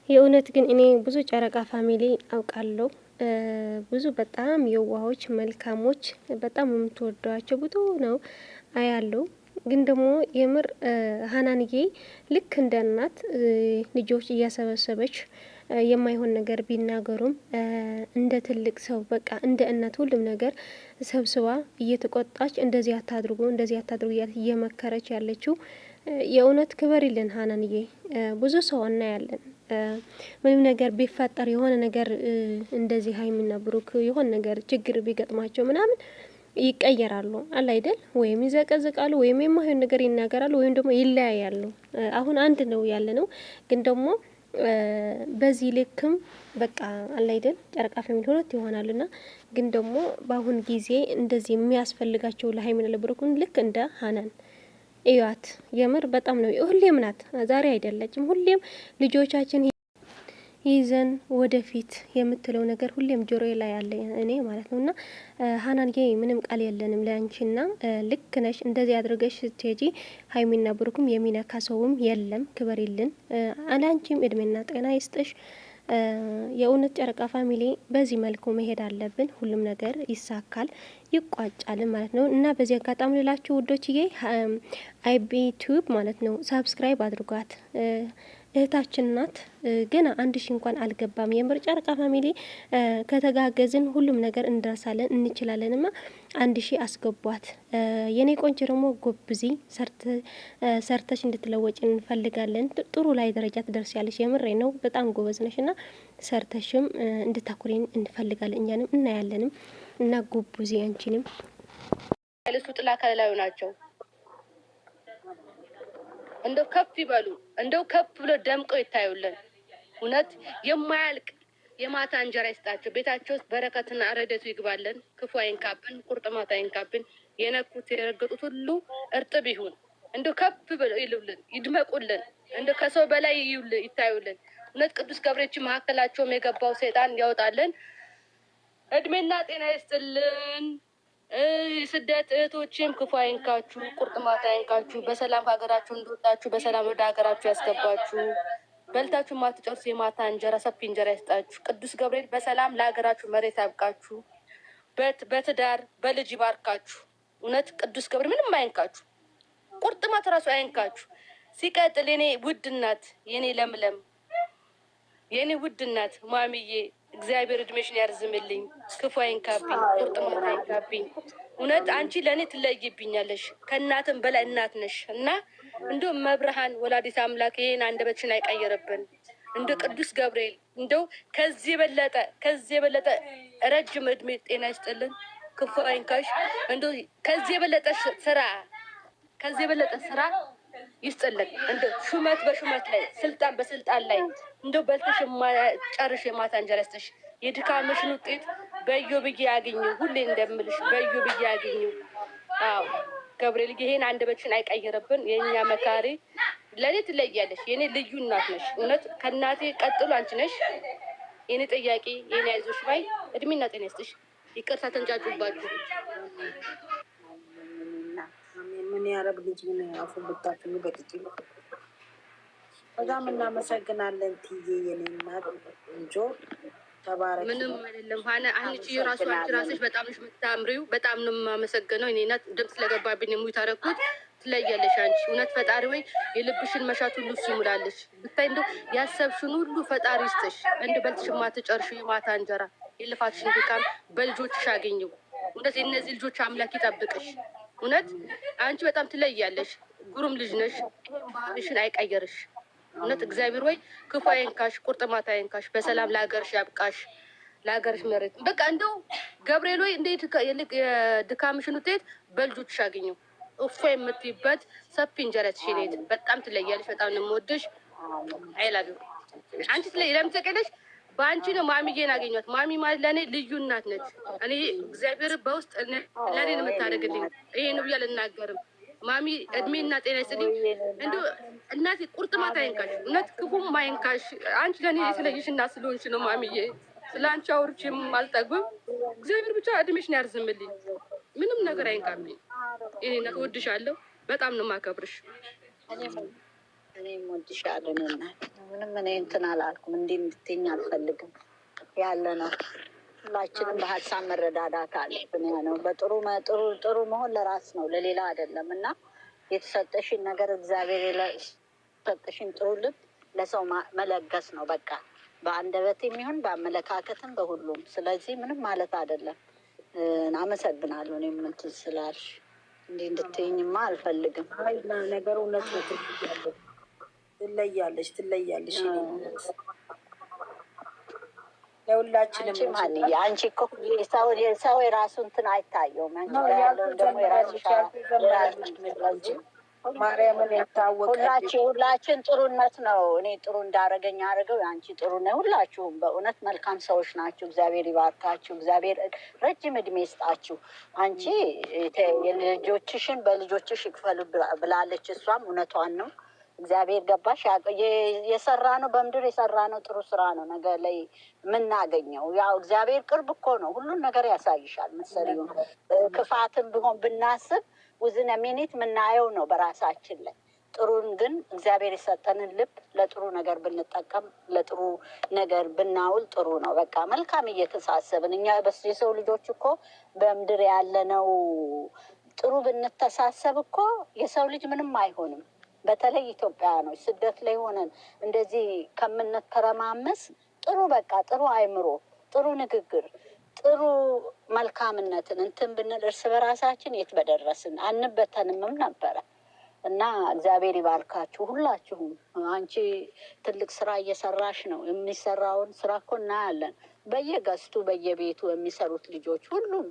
የእውነት ግን እኔ ብዙ ጨረቃ ፋሚሊ አውቃለሁ። ብዙ በጣም የዋሆች መልካሞች፣ በጣም የምትወዷቸው ብዙ ነው አያለው። ግን ደግሞ የምር ሀናንዬ ልክ እንደ እናት ልጆች እያሰበሰበች የማይሆን ነገር ቢናገሩም እንደ ትልቅ ሰው በቃ እንደ እናት ሁሉም ነገር ሰብስባ እየተቆጣች እንደዚህ አታድርጉ እንደዚህ አታድርጉ እየመከረች ያለችው የእውነት ክበር ይልን ሀናንዬ። ብዙ ሰው እናያለን ምንም ነገር ቢፈጠር የሆነ ነገር እንደዚህ ሀይሚና ብሩክ የሆነ ነገር ችግር ቢገጥማቸው ምናምን ይቀየራሉ አለ አይደል? ወይም ይዘቀዝቃሉ ወይም የማይሆን ነገር ይናገራሉ ወይም ደግሞ ይለያያሉ። አሁን አንድ ነው ያለ ነው፣ ግን ደግሞ በዚህ ልክም በቃ አለ አይደል? ጨረቃ ፋሚሊ ሁለት ይሆናሉና ግን ደግሞ በአሁን ጊዜ እንደዚህ የሚያስፈልጋቸው ለሀይሚና ለብሩክን ልክ እንደ ሀናን እዩዋት። የምር በጣም ነው ሁሌም ናት፣ ዛሬ አይደለችም። ሁሌም ልጆቻችን ይዘን ወደፊት የምትለው ነገር ሁሌም ጆሮ ላይ ያለ እኔ ማለት ነውና ሀናንዬ ምንም ቃል የለንም ለአንቺና ልክ ነሽ። እንደዚህ አድርገሽ ስትሄጂ ሀይሚና ብሩክም የሚነካ ሰውም የለም። ክበሪልን። አላንቺም እድሜና ጤና ይስጥሽ። የእውነት ጨረቃ ፋሚሊ በዚህ መልኩ መሄድ አለብን። ሁሉም ነገር ይሳካል ይቋጫል ማለት ነው። እና በዚህ አጋጣሚ ልላችሁ ውዶችዬ አይቢ ቲዩብ ማለት ነው ሳብስክራይብ አድርጓት። እህታችን ናት። ገና 1000 እንኳን አልገባም። የምር ጨረቃ ፋሚሊ ከተጋገዝን ሁሉም ነገር እንደርሳለን እንችላለንማ። 1000 አስገቧት። የኔ ቆንጆ ደግሞ ጎብዚ ሰርተሽ እንድትለወጭ እንፈልጋለን። ጥሩ ላይ ደረጃ ትደርሻለሽ። የምሬ ነው። በጣም ጎበዝ ነሽና ሰርተሽም እንድታኩሪን እንፈልጋለን። እኛንም እናያለንም እና ጎብዚ አንቺንም ለሱ ጥላ ከላዩ ናቸው። እንደው ከፍ ይበሉ፣ እንደው ከፍ ብሎ ደምቀው ይታዩልን። እውነት የማያልቅ የማታ እንጀራ ይስጣቸው። ቤታቸው ውስጥ በረከትና ረደቱ ይግባልን። ክፉ አይንካብን፣ ቁርጥማት አይንካብን። የነኩት የረገጡት ሁሉ እርጥብ ይሁን። እንደው ከፍ ብሎ ይሉልን፣ ይድመቁልን። እንደው ከሰው በላይ ይታዩልን። እውነት ቅዱስ ገብርኤል መካከላቸውም የገባው ሰይጣን ያወጣልን። እድሜና ጤና ይስጥልን። ስደት እህቶችም ክፉ አይንካችሁ፣ ቁርጥማት አይንካችሁ። በሰላም ከሀገራችሁ እንደወጣችሁ በሰላም ወደ ሀገራችሁ ያስገባችሁ። በልታችሁ ማትጨርሱ የማታ እንጀራ ሰፊ እንጀራ ይስጣችሁ። ቅዱስ ገብርኤል በሰላም ለሀገራችሁ መሬት ያብቃችሁ። በትዳር በልጅ ይባርካችሁ። እውነት ቅዱስ ገብርኤል ምንም አይንካችሁ፣ ቁርጥማት ራሱ አይንካችሁ። ሲቀጥል የኔ ውድ እናት፣ የኔ ለምለም፣ የኔ ውድ እናት ማሚዬ እግዚአብሔር እድሜሽን ያርዝምልኝ። ክፉ አይንካብኝ፣ ቁርጥማት አይንካብኝ። እውነት አንቺ ለእኔ ትለይብኛለሽ። ከእናትም በላይ እናት ነሽ እና እንደው መብርሃን ወላዲት አምላክ ይሄን አንደበትሽን አይቀይርብን። እንደ ቅዱስ ገብርኤል እንደው ከዚህ የበለጠ ረጅም እድሜ ጤና ይስጥልን። ክፉ አይንካሽ። እንደው ከዚህ የበለጠ ስራ ይስጥልን። እንደው ሹመት በሹመት ላይ ስልጣን በስልጣን ላይ እንደው በልተሽ ጨርሽ የማታ እንጀራ ይስጥሽ። የድካምሽን ውጤት በዮ ብዬ ያገኙ። ሁሌ እንደምልሽ በዮ ብዬ ያገኙ። አዎ ገብርኤል ይሄን አንደበትሽን አይቀይርብን። የኛ መካሪ ለኔ ትለያለሽ። የኔ ልዩ እናት ነሽ። እውነት ከእናቴ ቀጥሎ አንቺ ነሽ። የኔ ጥያቄ፣ የኔ አይዞሽ ባይ፣ እድሜና ጤና ይስጥሽ። ይቅርታ ተንጫጩባችሁ። ምን ያረግ ልጅ ምን ያፉልታችሁ በጥቂ በጣም እናመሰግናለን። ትዬ የኔ እናት እንጆ ተባረክ። ምንም አይደለም። አንቺ ራስሽ በጣም ነሽ የምታምሪው። በጣም ነው የማመሰግነው። እኔ እናት ድምፅ ስለገባብኝ ነው የታረኩት። ትለያለሽ አንቺ። እውነት ፈጣሪ ወይ የልብሽን መሻት ሁሉ እሱ ይሙላልሽ። ብታይ እንደው ያሰብሽን ሁሉ ፈጣሪ ይስጥሽ። እንደው በልተሽ ማትጨርሺ የማታ እንጀራ የልፋትሽን ድካም በልጆችሽ አገኘው። እውነት የእነዚህ ልጆች አምላክ ይጠብቅሽ። እውነት አንቺ በጣም ትለያለሽ። ጉሩም ልጅ ነሽ። ባህልሽን አይቀየርሽ። እውነት እግዚአብሔር ወይ ክፉ አይንካሽ፣ ቁርጥማት አይንካሽ። በሰላም ለሀገርሽ ያብቃሽ፣ ለሀገርሽ መሬት በቃ እንደው ገብርኤል ወይ እንዴት የድካምሽን ውጤት በልጆችሽ አገኘው። እፎ የምትይበት ሰፊ እንጀራ ትሽኔት። በጣም ትለያለሽ። በጣም ነው የምወድሽ። አይላሉ አንቺ ለምን ተቀለሽ? በአንቺ ነው ማሚዬን አገኘኋት። ማሚ ማለት ለእኔ ልዩ እናት ነች። እኔ እግዚአብሔር በውስጥ ለእኔ ነው የምታደርግልኝ። ይሄ ነው ብዬ አልናገርም። ማሚ እድሜና ጤና ይስጥልኝ። እንደው እናቴ ቁርጥማት አይንካሽ፣ እውነት ክፉም አይንካሽ። አንቺ ለእኔ የተለየሽ እናት ስለሆንሽ ነው ማሚዬ። ስለ አንቺ አውርቼም አልጠግብም። እግዚአብሔር ብቻ እድሜሽን ያርዝምልኝ። ምንም ነገር አይንካብኝ። ይሄ እናት እወድሻለሁ። በጣም ነው የማከብርሽ። እኔም እወድሻለሁ እናት ምንም እኔ እንትን አላልኩም። እንዲህ እንድትይኝ አልፈልግም። ያለ ነው። ሁላችንም በሀሳብ መረዳዳት አለብን። ያ ነው በጥሩ ጥሩ መሆን ለራስ ነው ለሌላ አይደለም። እና የተሰጠሽን ነገር እግዚአብሔር የተሰጠሽን ጥሩ ልብ ለሰው መለገስ ነው በቃ፣ በአንደበት የሚሆን በአመለካከትም በሁሉም። ስለዚህ ምንም ማለት አይደለም። አመሰግናለሁ። እኔም እንትን ስላልሽ እንዲህ እንድትይኝማ አልፈልግም። ነገሩ እውነት ነው። ትለያለሽ ለሁላችንም። አንቺ እኮ ሰው የራሱ እንትን አይታየውም። ያለውን ደግሞ የራስሽ ማርያምን ያታወቀ ሁላችን ጥሩነት ነው። እኔ ጥሩ እንዳረገኝ አድርገው አንቺ ጥሩ ነው። ሁላችሁም በእውነት መልካም ሰዎች ናችሁ። እግዚአብሔር ይባርካችሁ። እግዚአብሔር ረጅም እድሜ ይስጣችሁ። አንቺ ልጆችሽን በልጆችሽ ይክፈሉ ብላለች። እሷም እውነቷን ነው። እግዚአብሔር ገባሽ። የሰራ ነው በምድር የሰራ ነው ጥሩ ስራ ነው ነገ ላይ የምናገኘው። ያው እግዚአብሔር ቅርብ እኮ ነው። ሁሉን ነገር ያሳይሻል። መሰሪው ክፋትም ቢሆን ብናስብ ውዝነ ሚኒት የምናየው ነው በራሳችን ላይ። ጥሩን ግን እግዚአብሔር የሰጠንን ልብ ለጥሩ ነገር ብንጠቀም ለጥሩ ነገር ብናውል ጥሩ ነው። በቃ መልካም እየተሳሰብን እኛ የሰው ልጆች እኮ በምድር ያለነው ጥሩ ብንተሳሰብ እኮ የሰው ልጅ ምንም አይሆንም። በተለይ ኢትዮጵያውያኖች ስደት ላይ ሆነን እንደዚህ ከምንተረማመስ ጥሩ በቃ ጥሩ አይምሮ፣ ጥሩ ንግግር፣ ጥሩ መልካምነትን እንትን ብንል እርስ በራሳችን የት በደረስን፣ አንበተንምም ነበረ። እና እግዚአብሔር ይባርካችሁ ሁላችሁም። አንቺ ትልቅ ስራ እየሰራሽ ነው። የሚሰራውን ስራ እኮ እናያለን። በየገዝቱ በየቤቱ የሚሰሩት ልጆች ሁሉም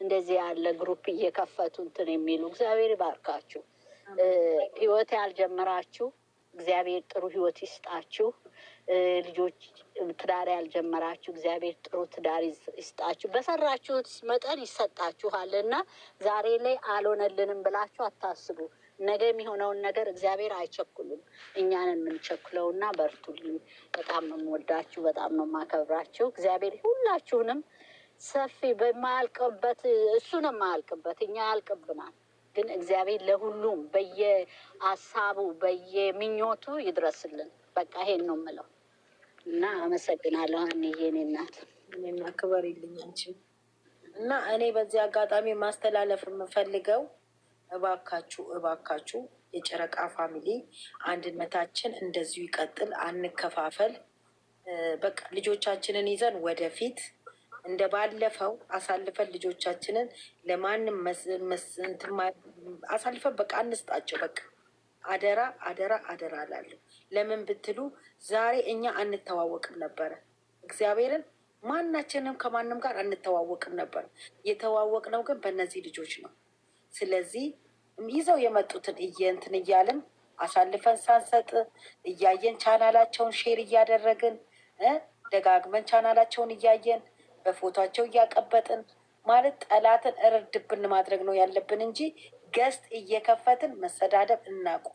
እንደዚህ ያለ ግሩፕ እየከፈቱ እንትን የሚሉ እግዚአብሔር ይባርካችሁ። ህይወት ያልጀመራችሁ እግዚአብሔር ጥሩ ህይወት ይስጣችሁ። ልጆች ትዳር ያልጀመራችሁ እግዚአብሔር ጥሩ ትዳር ይስጣችሁ። በሰራችሁት መጠን ይሰጣችኋል እና ዛሬ ላይ አልሆነልንም ብላችሁ አታስቡ። ነገ የሚሆነውን ነገር እግዚአብሔር አይቸኩልም፣ እኛንን የምንቸኩለው። እና በርቱልኝ። በጣም ነው የምወዳችሁ፣ በጣም ነው የማከብራችሁ። እግዚአብሔር ሁላችሁንም ሰፊ በማያልቅበት እሱ ነው የማያልቅበት፣ እኛ ያልቅብናል ግን እግዚአብሔር ለሁሉም በየሀሳቡ በየምኞቱ ይድረስልን። በቃ ይሄን ነው የምለው እና አመሰግናለሁ። አንዬ የኔ እናት እኔና ክበር ይልኝ አንቺ እና እኔ በዚህ አጋጣሚ ማስተላለፍ የምፈልገው እባካችሁ የጨረቃ ፋሚሊ አንድነታችን እንደዚሁ ይቀጥል፣ አንከፋፈል። በቃ ልጆቻችንን ይዘን ወደፊት እንደ ባለፈው አሳልፈን ልጆቻችንን ለማንም አሳልፈን በቃ አንስጣቸው። በቃ አደራ አደራ አደራ እላለሁ። ለምን ብትሉ ዛሬ እኛ አንተዋወቅም ነበረ። እግዚአብሔርን ማናችንም ከማንም ጋር አንተዋወቅም ነበር። የተዋወቅነው ግን በእነዚህ ልጆች ነው። ስለዚህ ይዘው የመጡትን እንትን እያልን አሳልፈን ሳንሰጥ እያየን ቻናላቸውን ሼር እያደረግን ደጋግመን ቻናላቸውን እያየን በፎቷቸው እያቀበጥን ማለት ጠላትን እርድብን ማድረግ ነው ያለብን እንጂ ገስት እየከፈትን መሰዳደብ እናቁ።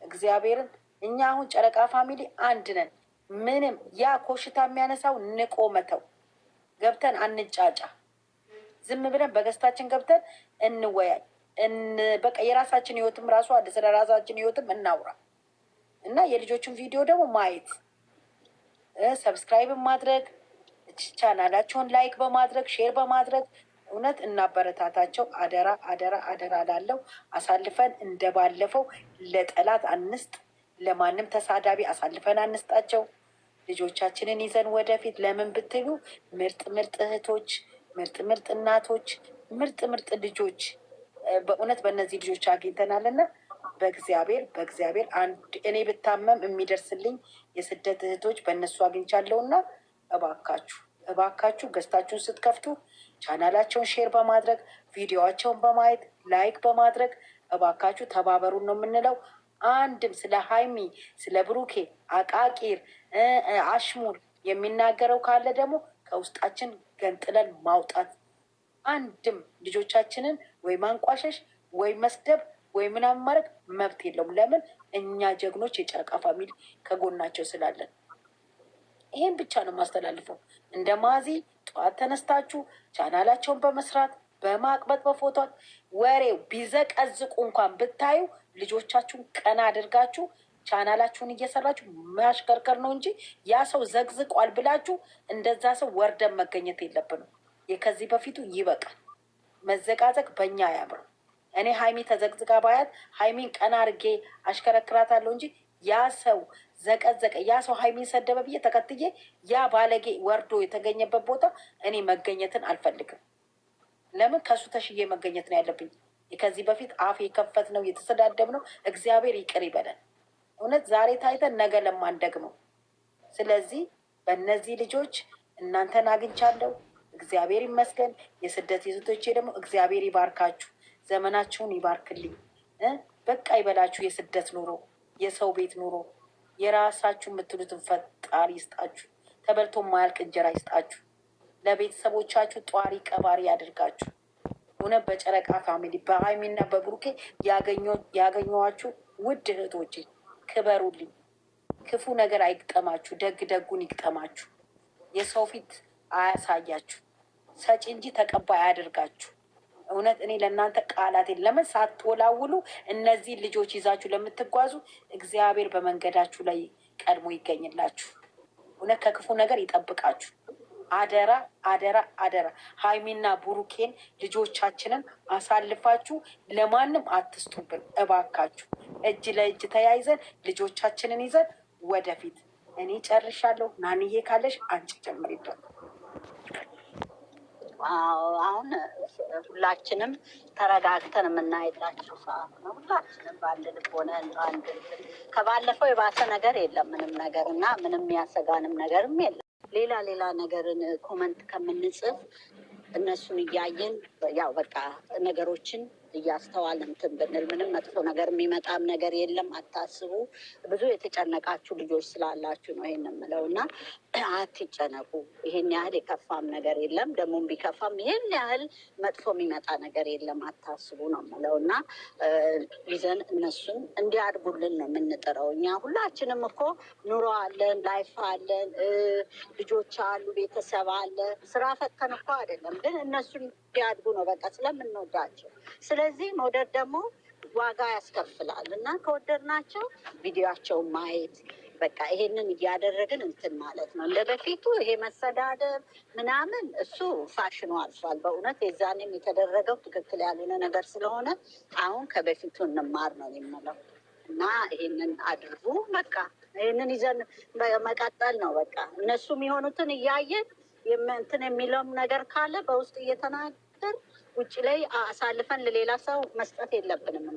እግዚአብሔርን እኛ አሁን ጨረቃ ፋሚሊ አንድ ነን። ምንም ያ ኮሽታ የሚያነሳው ንቆ መተው፣ ገብተን አንጫጫ። ዝም ብለን በገስታችን ገብተን እንወያይ። በቃ የራሳችን ህይወትም ራሱ አለ። ስለ ራሳችን ህይወትም እናውራ እና የልጆችን ቪዲዮ ደግሞ ማየት፣ ሰብስክራይብ ማድረግ፣ ቻናላቸውን ላይክ በማድረግ ሼር በማድረግ እውነት እናበረታታቸው። አደራ አደራ አደራ ላለው አሳልፈን እንደባለፈው ለጠላት አንስጥ፣ ለማንም ተሳዳቢ አሳልፈን አንስጣቸው። ልጆቻችንን ይዘን ወደፊት። ለምን ብትሉ ምርጥ ምርጥ እህቶች፣ ምርጥ ምርጥ እናቶች፣ ምርጥ ምርጥ ልጆች በእውነት በእነዚህ ልጆች አግኝተናልና በእግዚአብሔር አንድ እኔ ብታመም የሚደርስልኝ የስደት እህቶች በእነሱ አግኝቻለሁና እባካችሁ ገዝታችሁን ስትከፍቱ ቻናላቸውን ሼር በማድረግ ቪዲዮዋቸውን በማየት ላይክ በማድረግ እባካችሁ ተባበሩን ነው የምንለው። አንድም ስለ ሀይሚ ስለ ብሩኬ አቃቂር አሽሙር የሚናገረው ካለ ደግሞ ከውስጣችን ገንጥለን ማውጣት። አንድም ልጆቻችንን ወይ ማንቋሸሽ ወይ መስደብ ወይ ምናምን ማድረግ መብት የለውም። ለምን? እኛ ጀግኖች የጨረቃ ፋሚሊ ከጎናቸው ስላለን። ይሄን ብቻ ነው የማስተላልፈው። እንደ ማዚ ጠዋት ተነስታችሁ ቻናላቸውን በመስራት በማቅበጥ በፎቷት ወሬው ቢዘቀዝቁ እንኳን ብታዩ ልጆቻችሁን ቀና አድርጋችሁ ቻናላችሁን እየሰራችሁ ማሽከርከር ነው እንጂ ያ ሰው ዘግዝቋል ብላችሁ እንደዛ ሰው ወርደን መገኘት የለብንም። የከዚህ በፊቱ ይበቃል። መዘቃዘቅ በእኛ አያምርም። እኔ ሀይሚ ተዘግዝጋ ባያት ሀይሚን ቀና አርጌ አሽከረክራታለሁ እንጂ ያ ሰው ዘቀዘቀ፣ ያ ሰው ሀይሚን ሰደበ ብዬ ተከትዬ ያ ባለጌ ወርዶ የተገኘበት ቦታ እኔ መገኘትን አልፈልግም። ለምን ከሱ ተሽዬ መገኘት ነው ያለብኝ? ከዚህ በፊት አፍ የከፈት ነው የተሰዳደብ ነው። እግዚአብሔር ይቅር ይበለን። እውነት ዛሬ ታይተን ነገ ለማንደግመው። ስለዚህ በእነዚህ ልጆች እናንተን አግኝቻለሁ። እግዚአብሔር ይመስገን። የስደት ይዞቶቼ ደግሞ እግዚአብሔር ይባርካችሁ፣ ዘመናችሁን ይባርክልኝ። በቃ ይበላችሁ። የስደት ኑሮ፣ የሰው ቤት ኑሮ፣ የራሳችሁ የምትሉትን ፈጣሪ ይስጣችሁ። ተበልቶ ማያልቅ እንጀራ ይስጣችሁ። ለቤተሰቦቻችሁ ጧሪ ቀባሪ ያድርጋችሁ። እውነት በጨረቃ ፋሚሊ በሀይሚና በብሩኬ ያገኘኋችሁ ውድ እህቶቼ ክበሩልኝ። ክፉ ነገር አይግጠማችሁ፣ ደግ ደጉን ይግጠማችሁ። የሰው ፊት አያሳያችሁ፣ ሰጪ እንጂ ተቀባይ አያደርጋችሁ። እውነት እኔ ለእናንተ ቃላት ለምን ሳትወላውሉ እነዚህ ልጆች ይዛችሁ ለምትጓዙ እግዚአብሔር በመንገዳችሁ ላይ ቀድሞ ይገኝላችሁ። እውነት ከክፉ ነገር ይጠብቃችሁ። አደራ አደራ አደራ። ሀይሚና ብሩኬን ልጆቻችንን አሳልፋችሁ ለማንም አትስጡብን እባካችሁ። እጅ ለእጅ ተያይዘን ልጆቻችንን ይዘን ወደፊት። እኔ ጨርሻለሁ። ናንዬ ካለሽ አንቺ ጀምሪበት። አሁን ሁላችንም ተረጋግተን የምናይላቸው ሰዓት ነው። ሁላችንም በአንድ ልብ ሆነን በአንድ ከባለፈው የባሰ ነገር የለም ምንም ነገር እና ምንም የሚያሰጋንም ነገርም የለም። ሌላ ነገርን ኮመንት ከምንጽፍ እነሱን እያየን ያው በቃ ነገሮችን እያስተዋል እንትን ብንል ምንም መጥፎ ነገር የሚመጣም ነገር የለም። አታስቡ። ብዙ የተጨነቃችሁ ልጆች ስላላችሁ ነው ይሄን የምለው እና አትጨነቁ። ይሄን ያህል የከፋም ነገር የለም። ደግሞ ቢከፋም ይሄን ያህል መጥፎ የሚመጣ ነገር የለም። አታስቡ ነው የምለው እና ይዘን እነሱን እንዲያድጉልን ነው የምንጥረው። እኛ ሁላችንም እኮ ኑሮ አለን፣ ላይፍ አለን፣ ልጆች አሉ፣ ቤተሰብ አለ። ስራ ፈተን እኮ አይደለም ግን እነሱን እንዲያድጉ ነው በቃ ስለምንወዳቸው። ስለዚህ መውደድ ደግሞ ዋጋ ያስከፍላል እና ከወደድናቸው ቪዲዮቸውን ማየት በቃ ይሄንን እያደረግን እንትን ማለት ነው። እንደ በፊቱ ይሄ መሰዳደብ ምናምን እሱ ፋሽኑ አልፏል። በእውነት የዛኔም የተደረገው ትክክል ያልሆነ ነገር ስለሆነ አሁን ከበፊቱ እንማር ነው የምለው እና ይሄንን አድርጉ። በቃ ይሄንን ይዘን መቀጠል ነው በቃ እነሱ የሚሆኑትን እያየን እንትን የሚለውም ነገር ካለ በውስጥ እየተናገር ውጭ ላይ አሳልፈን ለሌላ ሰው መስጠት የለብንም።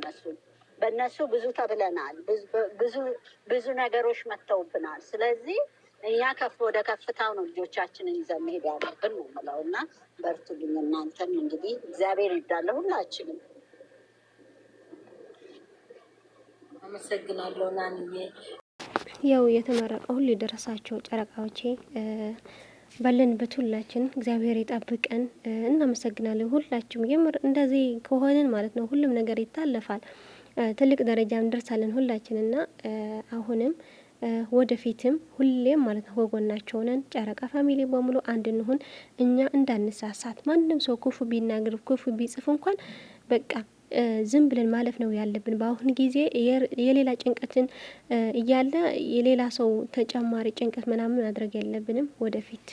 በእነሱ ብዙ ተብለናል፣ ብዙ ነገሮች መጥተውብናል። ስለዚህ እኛ ወደ ከፍታው ነው ልጆቻችንን ይዘን መሄድ ያለብን ነው የምለው እና በርቱልኝ። እናንተም እንግዲህ እግዚአብሔር ይርዳለ ሁላችንም። አመሰግናለሁ ናንዬ። ያው የተመረቀ ሁሉ የደረሳቸው ጨረቃዎቼ ባለንበት ሁላችን እግዚአብሔር ይጠብቀን። እናመሰግናለን ሁላችሁም። የምር እንደዚህ ከሆነን ማለት ነው ሁሉም ነገር ይታለፋል፣ ትልቅ ደረጃ እንደርሳለን ሁላችንና አሁንም ወደፊትም ሁሌም ማለት ነው ከጎናቸው ነን። ጨረቃ ፋሚሊ በሙሉ አንድ እንሁን። እኛ እንዳንሳሳት። ማንም ሰው ክፉ ቢናገር ክፉ ቢጽፍ እንኳን በቃ ዝም ብለን ማለፍ ነው ያለብን። በአሁን ጊዜ የሌላ ጭንቀትን እያለ የሌላ ሰው ተጨማሪ ጭንቀት ምናምን ማድረግ የለብንም። ወደፊት